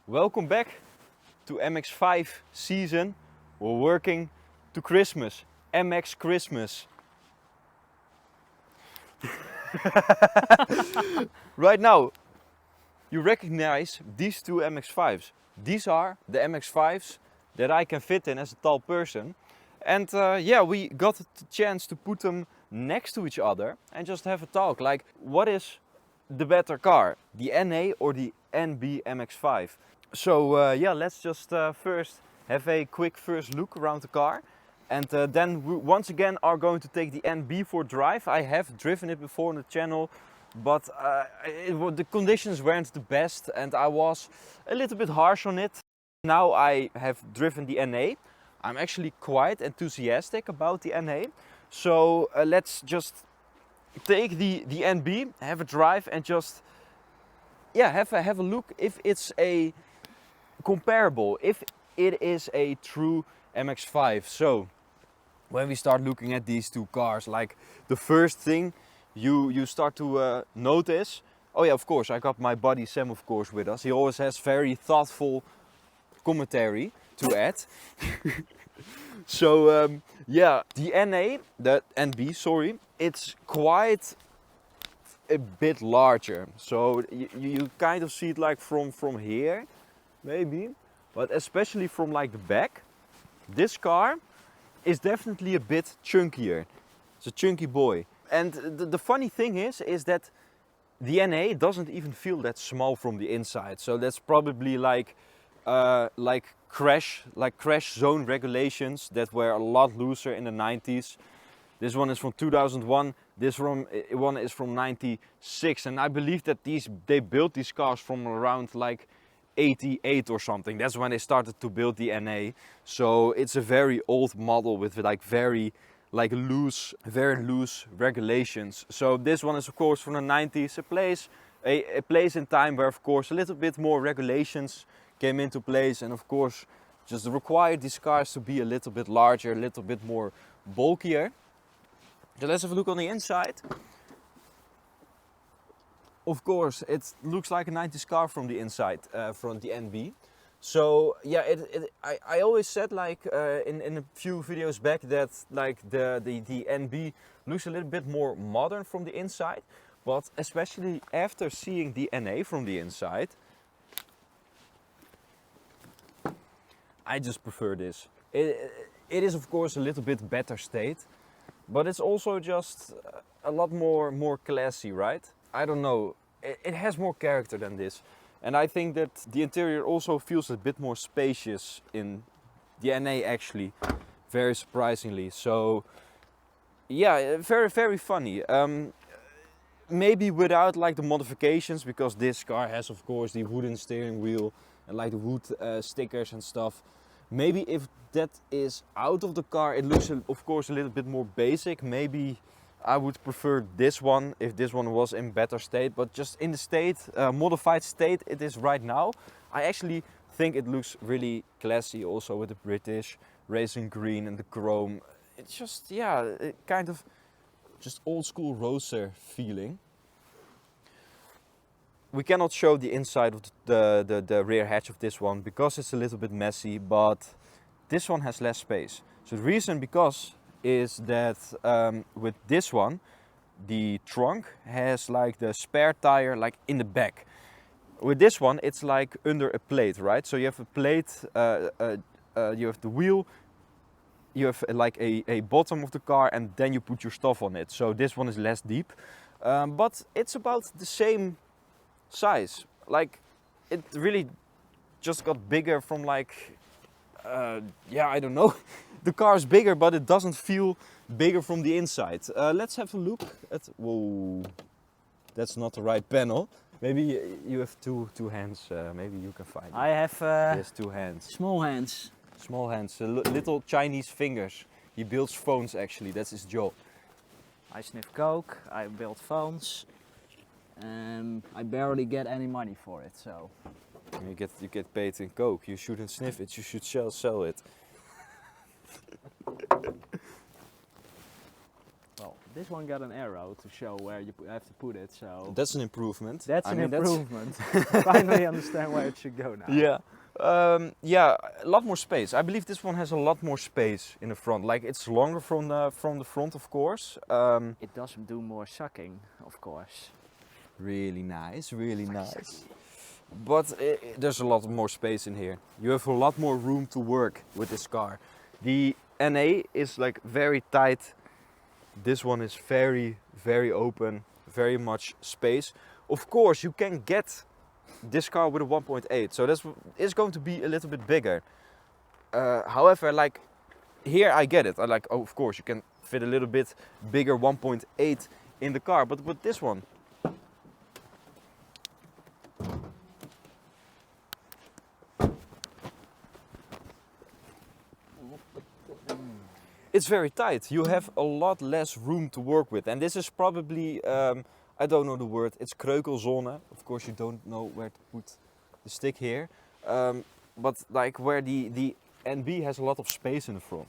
Welcome back to MX5 season. We're working to Christmas. MX Christmas. Right now, you recognize these two MX5s. These are the MX5s that I can fit in as a tall person. And yeah, we got the chance to put them next to each other and just have a talk. Like, what is the better car? The NA or the NB MX5? So yeah, let's just first have a quick first look around the car. And then we once again are going to take the NB for a drive. I have driven it before on the channel, but the conditions weren't the best and I was a little bit harsh on it. Now I have driven the NA. I'm actually quite enthusiastic about the NA. So let's just take the NB, have a drive and just have a look if it's a comparable, if it is a true MX5. So when we start looking at these two cars, like the first thing you start to notice, oh yeah, of course, I got my buddy Sam of course with us. He always has very thoughtful commentary to add. So yeah, the NA, the NB, sorry, it's quite a bit larger. So you kind of see it like from here, maybe, but especially from like the back. This car is definitely a bit chunkier. It's a chunky boy. And the funny thing is that the NA doesn't even feel that small from the inside. So that's probably like crash zone regulations that were a lot looser in the 90s. This one is from 2001. This one is from 96. And I believe that they built these cars from around like 88 or something. That's when they started to build the NA. So it's a very old model with like very loose regulations. So this one is of course from the 90s, a place in time where of course a little bit more regulations came into place, and of course just required these cars to be a little bit larger, a little bit more bulkier. So let's have a look on the inside. Of course, it looks like a 90s car from the inside, from the NB. So yeah, I always said like in a few videos back that like the NB looks a little bit more modern from the inside, but especially after seeing the NA from the inside, I just prefer this. It is of course a little bit better state, but it's also just a lot more classy, right? I don't know, it has more character than this. And I think that the interior also feels a bit more spacious in the NA actually, very surprisingly. So yeah, very funny. Maybe without like the modifications, because this car has of course the wooden steering wheel and like the wood stickers and stuff. Maybe if that is out of the car, it looks of course a little bit more basic. Maybe I would prefer this one if this one was in better state, but just in the state, modified state it is right now, I actually think it looks really classy, also with the British racing green and the chrome. It's just, yeah, it kind of just old school roadster feeling. We cannot show the inside of the rear hatch of this one because it's a little bit messy, but this one has less space. So the reason is that with this one, the trunk has like the spare tire like in the back. With this one, it's like under a plate, right? So you have a plate, you have the wheel, you have like a bottom of the car, and then you put your stuff on it. So this one is less deep, but it's about the same size. Like, it really just got bigger from like, yeah, I don't know. The car is bigger, but it doesn't feel bigger from the inside. Let's have a look at, whoa, that's not the right panel. Maybe you have two hands, maybe you can find it. I have Yes, 2 hands. small hands. Small hands, little Chinese fingers. He builds phones actually, that's his job. I sniff coke, I build phones. I barely get any money for it, so. You get paid in coke. You shouldn't sniff it, you should sell it. Well, This one got an arrow to show where you have to put it, so That's an improvement. that's I an mean, improvement. Finally understand where it should go now. Yeah. Yeah, a lot more space. I believe this one has a lot more space in the front. Like, it's longer from the front, of course. It does do more sucking, of course. Really nice, really nice. But there's a lot more space in here. You have a lot more room to work with this car. The NA is like very tight. This one is very, very open, very much space. Of course, you can get this car with a 1.8, so this is going to be a little bit bigger. However, like here I get it. I like, oh, of course, you can fit a little bit bigger 1.8 in the car, but with this one, it's very tight. You have a lot less room to work with, and this is probably, I don't know the word, it's kreukelzone. Of course, you don't know where to put the stick here, but like where the NB has a lot of space in the front.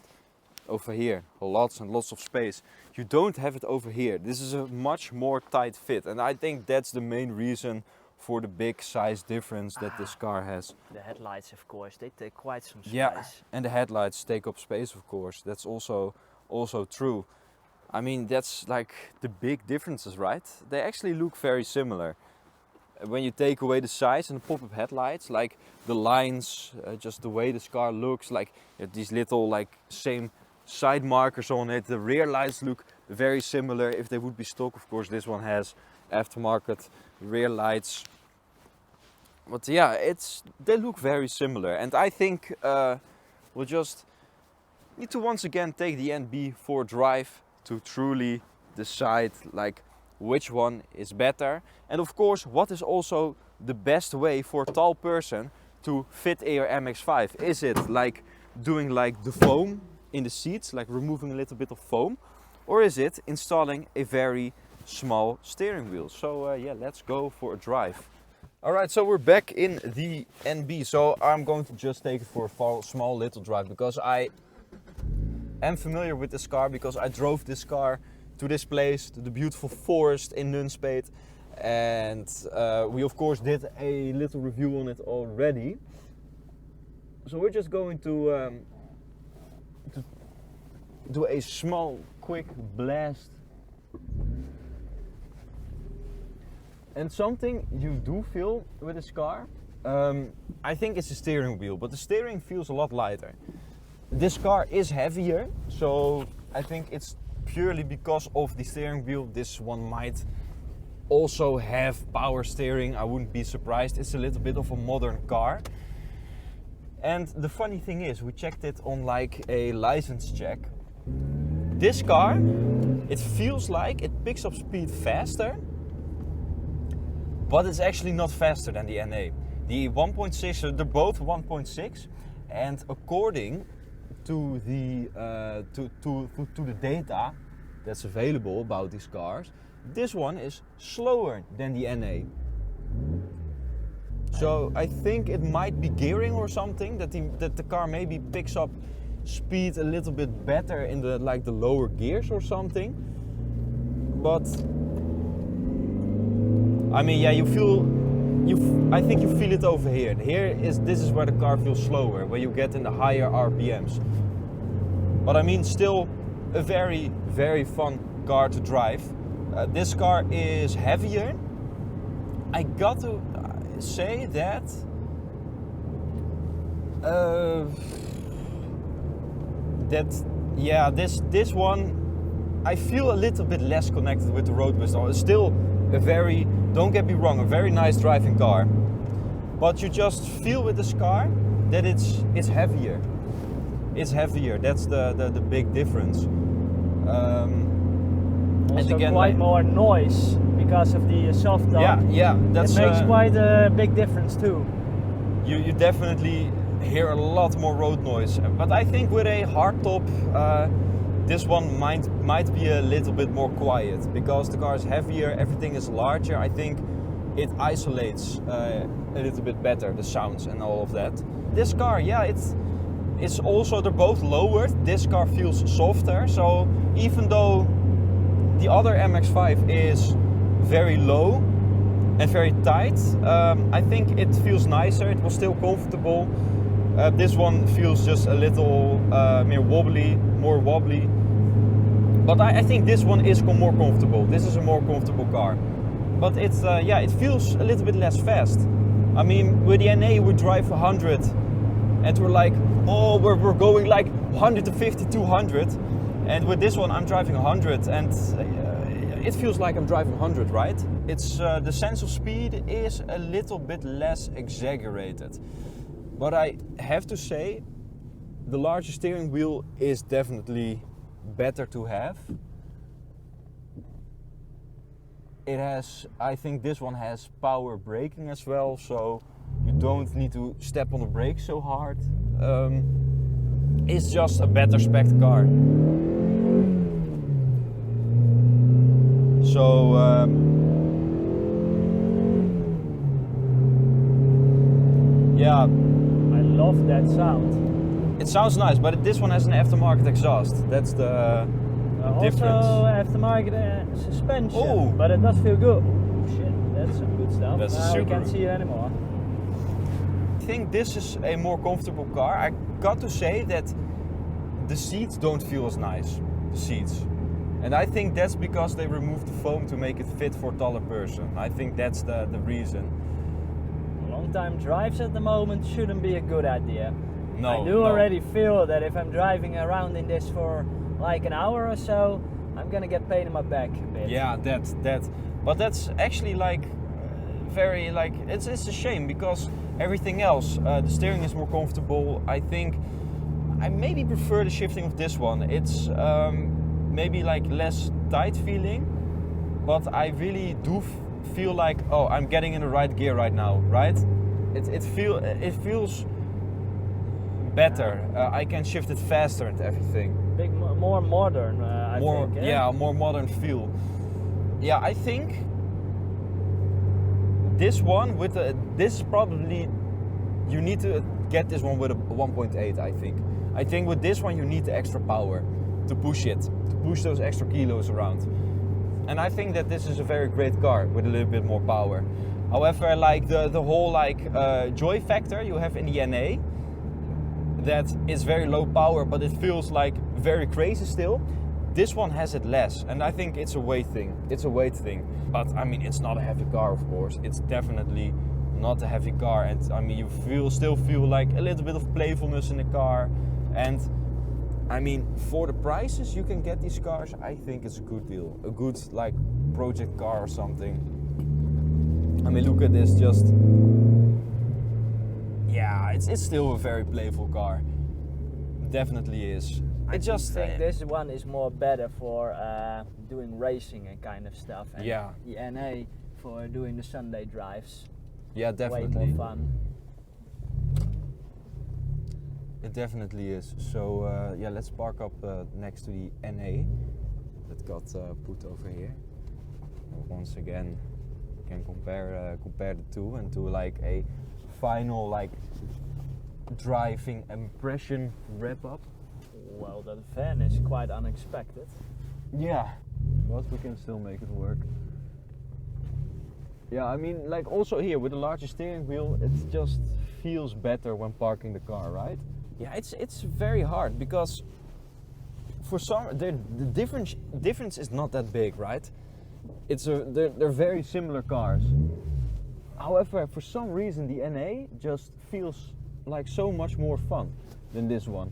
Over here, lots and lots of space. You don't have it over here. This is a much more tight fit, and I think that's the main reason for the big size difference that this car has. The headlights, of course, they take quite some space. Yeah, and the headlights take up space, of course. That's also true. I mean, that's like the big differences, right? They actually look very similar. When you take away the size and the pop-up headlights, like the lines, just the way this car looks, like these little like same side markers on it. The rear lights look very similar if they would be stock. Of course, this one has aftermarket rear lights. But yeah, they look very similar, and I think we'll just need to once again take the NB for a drive to truly decide like which one is better, and of course what is also the best way for a tall person to fit in your MX-5. Is it like doing like the foam in the seats, like removing a little bit of foam, or is it installing a very small steering wheel? So yeah, let's go for a drive. Alright, so we're back in the NB, so I'm going to just take it for a small little drive because I am familiar with this car, because I drove this car to this place, to the beautiful forest in Nunspeet, and we of course did a little review on it already. So we're just going to do a small quick blast. And something you do feel with this car, I think it's the steering wheel, but the steering feels a lot lighter. This car is heavier, so I think it's purely because of the steering wheel. This one might also have power steering, I wouldn't be surprised. It's a little bit of a modern car. And the funny thing is, we checked it on like a license check. This car, it feels like it picks up speed faster, but it's actually not faster than the NA. The 1.6, they're both 1.6, and according to the to the data that's available about these cars, this one is slower than the NA. So I think it might be gearing or something, that the car maybe picks up speed a little bit better in the the lower gears or something. But I mean, yeah, I think you feel it over here. This is where the car feels slower, where you get in the higher RPMs. But I mean, still a very, very fun car to drive. This car is heavier. I got to say that this one, I feel a little bit less connected with the road wisdom. It's still a very, don't get me wrong, a very nice driving car, but you just feel with this car that it's heavier. It's heavier. That's the big difference. Also and again, quite more noise because of the soft top. Yeah, that's it makes quite a big difference too. You definitely hear a lot more road noise, but I think with a hardtop, this one might be a little bit more quiet, because the car is heavier, everything is larger. I think it isolates a little bit better, the sounds and all of that. This car, yeah, it's also, they're both lowered. This car feels softer, so even though the other MX-5 is very low and very tight. I think it feels nicer, it was still comfortable. This one feels just a little more wobbly. But I think this one is more comfortable. This is a more comfortable car. But it's, yeah, it feels a little bit less fast. I mean, with the NA we drive 100 and we're like, oh, we're going like 150, 200. And with this one I'm driving 100 and it feels like I'm driving 100, right? It's, the sense of speed is a little bit less exaggerated. But I have to say, the larger steering wheel is definitely better to have. It has, I think this one has power braking as well, so you don't need to step on the brakes so hard. It's just a better spec car. So yeah, I love that sound. it sounds nice, but this one has an aftermarket exhaust. That's the difference. Also aftermarket suspension, Oh. but it does feel good. Oh shit, that's some good stuff. That's Now we super. can't see it anymore. I think this is a more comfortable car. I got to say that the seats don't feel as nice, the seats. And I think that's because they removed the foam to make it fit for a taller person. I think that's the reason. Long time drives at the moment shouldn't be a good idea. No, I do no. already feel that if I'm driving around in this for like an hour or so, I'm gonna get pain in my back a bit. Yeah, but that's actually like very like it's a shame because everything else, the steering is more comfortable. I think I maybe prefer the shifting of this one. It's maybe like less tight feeling, but I really do feel like, oh, I'm getting in the right gear right now, right? It feels better. I can shift it faster and everything. More modern, I think. Eh? Yeah, more modern feel. Yeah, I think this one with this probably you need to get this one with a 1.8. I think with this one you need the extra power to push it, to push those extra kilos around. And I think that this is a very great car with a little bit more power. However, like the whole like joy factor you have in the NA, that is very low power, but it feels like very crazy still. This one has it less, and I think it's a weight thing. It's a weight thing. But I mean, it's not a heavy car, of course. It's definitely not a heavy car, and I mean, you still feel like a little bit of playfulness in the car. And I mean, for the prices you can get these cars, I think it's a good deal. A good like project car or something. I mean, look at this, just. Yeah, it's still a very playful car. Definitely is. I just think this one is more better for doing racing and kind of stuff. And Yeah. the NA for doing the Sunday drives. Yeah, definitely. Way more fun. It definitely is. So yeah, let's park up next to the NA that got put over here. Once again, we can compare the two and do like a final like driving impression wrap up. Well, that van is quite unexpected. Yeah, but we can still make it work. Yeah, I mean, like also here with the larger steering wheel, it just feels better when parking the car, right? Yeah, it's very hard because for some the difference is not that big, right? They're very similar cars. However, for some reason the NA just feels like so much more fun than this one.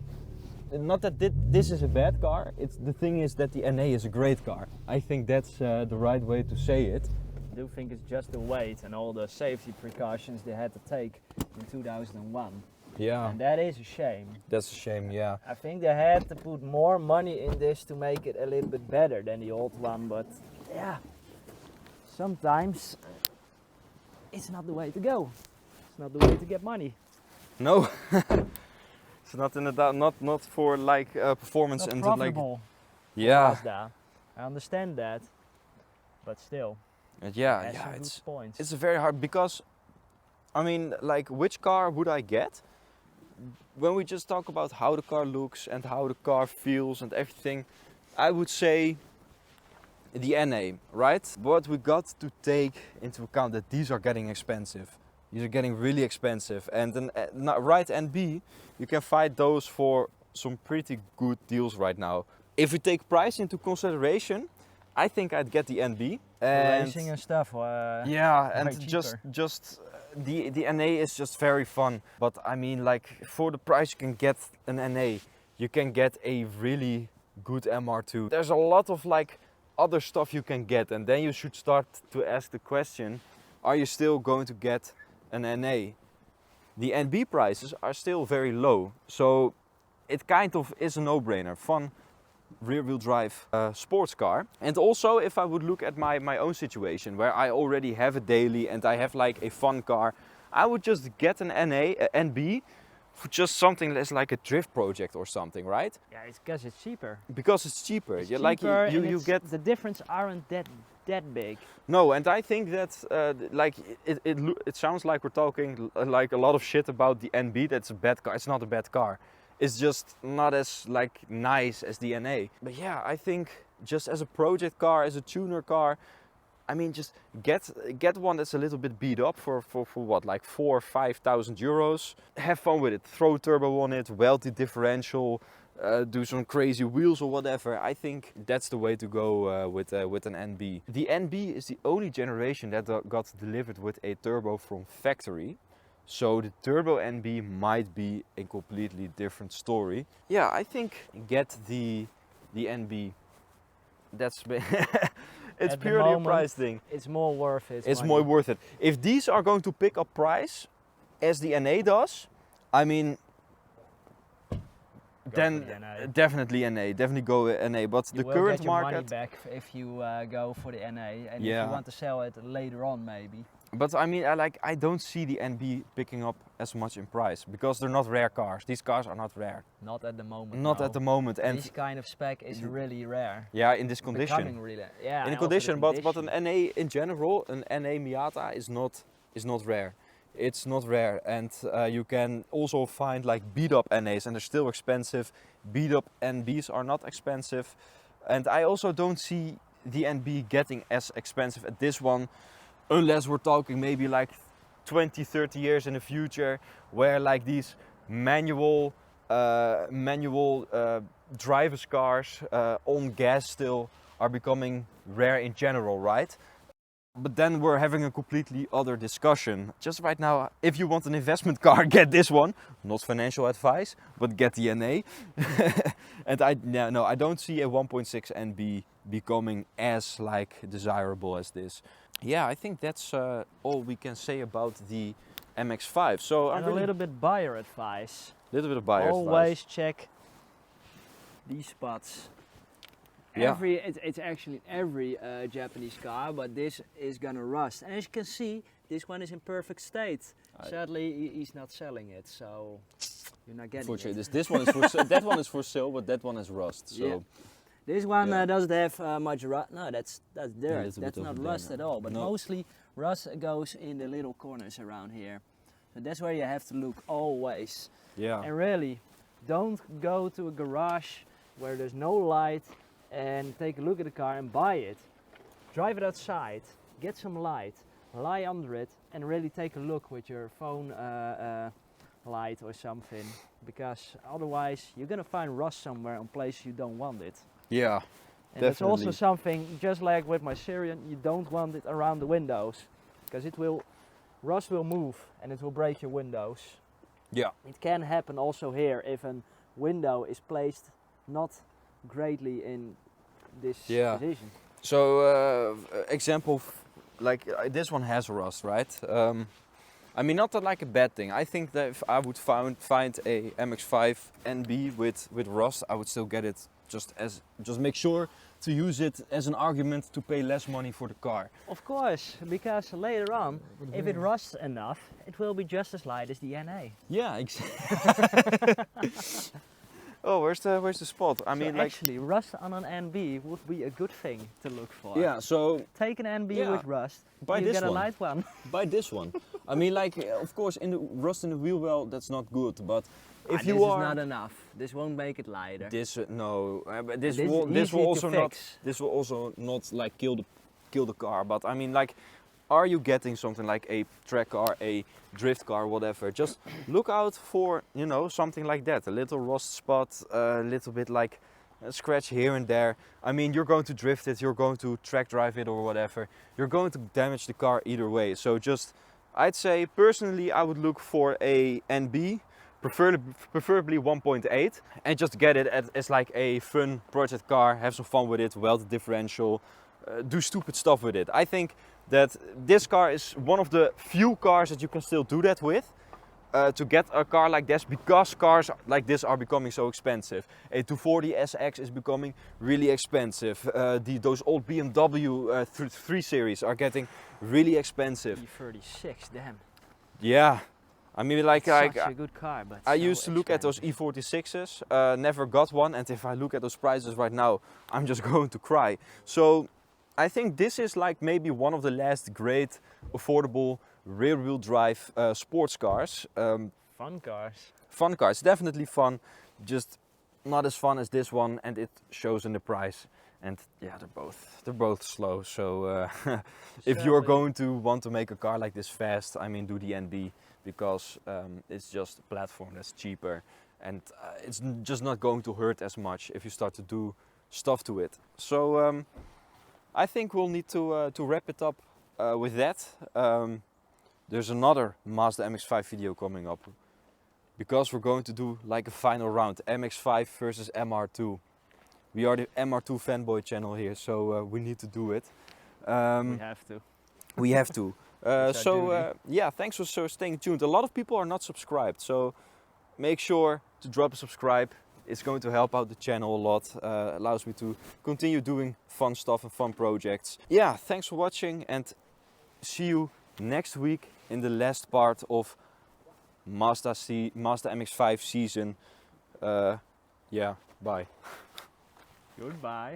Not that this is a bad car. The thing is that the NA is a great car. I think that's the right way to say it. I do think it's just the weight and all the safety precautions they had to take in 2001. Yeah, And that is a shame. that's a shame. Yeah. I think they had to put more money in this to make it a little bit better than the old one, but yeah, sometimes it's not the way to go. It's not the way to get money. No, it's not not for like performance Not and profitable. like yeah, Mazda. I understand that, but still, yeah, has yeah. some good points. It's very hard because I mean, like, which car would I get? When we just talk about how the car looks and how the car feels and everything, I would say the NA, right? But we got to take into account that these are getting expensive. These are getting really expensive, and an right NB, you can find those for some pretty good deals right now. If we take price into consideration, I think I'd get the NB. And Racing and stuff. yeah, way and just the NA is just very fun. But I mean, like for the price you can get an NA, you can get a really good MR2. There's a lot of like other stuff you can get, and then you should start to ask the question: are you still going to get an NA? The NB prices are still very low, so it kind of is a no-brainer. Fun rear-wheel drive sports car. And also, if I would look at my own situation where I already have a daily and I have like a fun car, I would just get an NA, NB for just something that's like a drift project or something, right? Yeah, it's because it's cheaper. Because it's cheaper. It's Yeah, cheaper, like you get the difference aren't that big. no, and I think that like it sounds like we're talking like a lot of shit about the NB. That's a bad car. It's not a bad car. It's just not as like nice as the NA. But yeah, I think just as a project car, as a tuner car, I mean, just get one that's a little bit beat up for what, like 4,000 or 5,000 euros. Have fun with it. Throw turbo on it, weld the differential, do some crazy wheels or whatever. I think that's the way to go with an NB. The NB is the only generation that got delivered with a turbo from factory. So the turbo NB might be a completely different story. Yeah, I think get the NB. That's it's At the purely a moment, price thing. It's more worth it. It's money. more worth it. If these are going to pick up price as the NA does, I mean, then for the NA. definitely NA, definitely go NA. But You the will current get your money market, back if you go for the NA, and if Yeah. you want to sell it later on, maybe. but I mean, I don't see the NB picking up as much in price because they're not rare cars. These cars are not rare, Not at the moment. not no. at the moment. And This kind of spec is really rare. yeah, in this condition. Becoming really, yeah. In a and also the condition, but an condition. NA in general, an NA Miata is not rare. It's not rare, and you can also find like beat up NAs, and they're still expensive. Beat up NBs are not expensive, and I also don't see the NB getting as expensive as this one, unless we're talking maybe like 20, 30 years in the future, where like these manual driver's cars on gas still are becoming rare in general, right? But then we're having a completely other discussion. Just right now, if you want an investment car, get this one. Not financial advice, but get the NA. And I don't see a 1.6 NB becoming as like desirable as this. Yeah, I think that's all we can say about the MX-5. So I'm And really a little bit buyer advice. little bit of buyer's Always advice. check these spots. Yeah. It's actually every Japanese car, but this is gonna rust. And as you can see, this one is in perfect state. Sadly, he's not selling it, so you're not getting Unfortunately, it. this one is for that one is for sale, but that one has rust. So Yeah. This one Yeah. doesn't have much rust. No, that's dirt. little That's bit not of rust dirt. at all. But No. mostly rust goes in the little corners around here. So that's where you have to look always. yeah. And really, don't go to a garage where there's no light and take a look at the car and buy it. Drive it outside, get some light, lie under it, and really take a look with your phone light or something. Because otherwise, you're gonna find rust somewhere on places you don't want it. Yeah. And it's also Definitely. something, just like with my Syrian, you don't want it around the windows, because rust will move and it will break your windows. Yeah. It can happen also here if a window is placed not greatly in this Yeah. position. So, example, like this one has rust, right? I mean, not that like a bad thing. I think that if I would find a MX-5 NB with rust, I would still get it. Just make sure to use it as an argument to pay less money for the car. Of course, because later on, if it rusts enough, it will be just as light as the NA. Yeah, exactly. Oh, where's the spot? I mean, so like, actually, rust on an NB would be a good thing to look for. yeah. So Take an NB Yeah. with rust, Buy you this get a one. light one. buy this one. I mean, like, of course, in the rust in the wheel well, that's not good. But if you this are, is not enough. This won't make it lighter. this no, but this This will is this will easy also to not fix. this will also not like kill the car. But I mean, like, are you getting something like a track car, a drift car, whatever? Just look out for, you know, something like that. A little rust spot, a little bit like a scratch here and there. I mean, you're going to drift it, you're going to track drive it or whatever. You're going to damage the car either way. So just, I'd say personally, I would look for a NB, preferably 1.8, and just get it as like a fun project car. Have some fun with it, weld the differential, do stupid stuff with it. I think that this car is one of the few cars that you can still do that with. To get a car like this, because cars like this are becoming so expensive. A 240 SX is becoming really expensive. Those old BMW 3 Series are getting really expensive. E36, damn. Yeah, I mean, like, Such a good car, but I so used to look at those expensive. E46s, never got one, and if I look at those prices right now, I'm just going to cry. So I think this is like maybe one of the last great affordable rear-wheel drive sports cars. Fun cars. Fun cars, definitely fun, just not as fun as this one, and it shows in the price. And yeah, they're both slow. So if you're going to want to make a car like this fast, I mean, do the NB, because it's just a platform that's cheaper, and it's just not going to hurt as much if you start to do stuff to it. So I think we'll need to wrap it up with that. There's another Mazda MX-5 video coming up, because we're going to do like a final round, MX-5 versus MR2. We are the MR2 fanboy channel here, so we need to do it. We have to. We have to. It's our duty. Yeah, thanks for staying tuned. A lot of people are not subscribed, so make sure to drop a subscribe. It's going to help out the channel a lot. Allows me to continue doing fun stuff and fun projects. Yeah, thanks for watching, and see you next week in the last part of Mazda MX-5 season. Yeah, bye. Goodbye.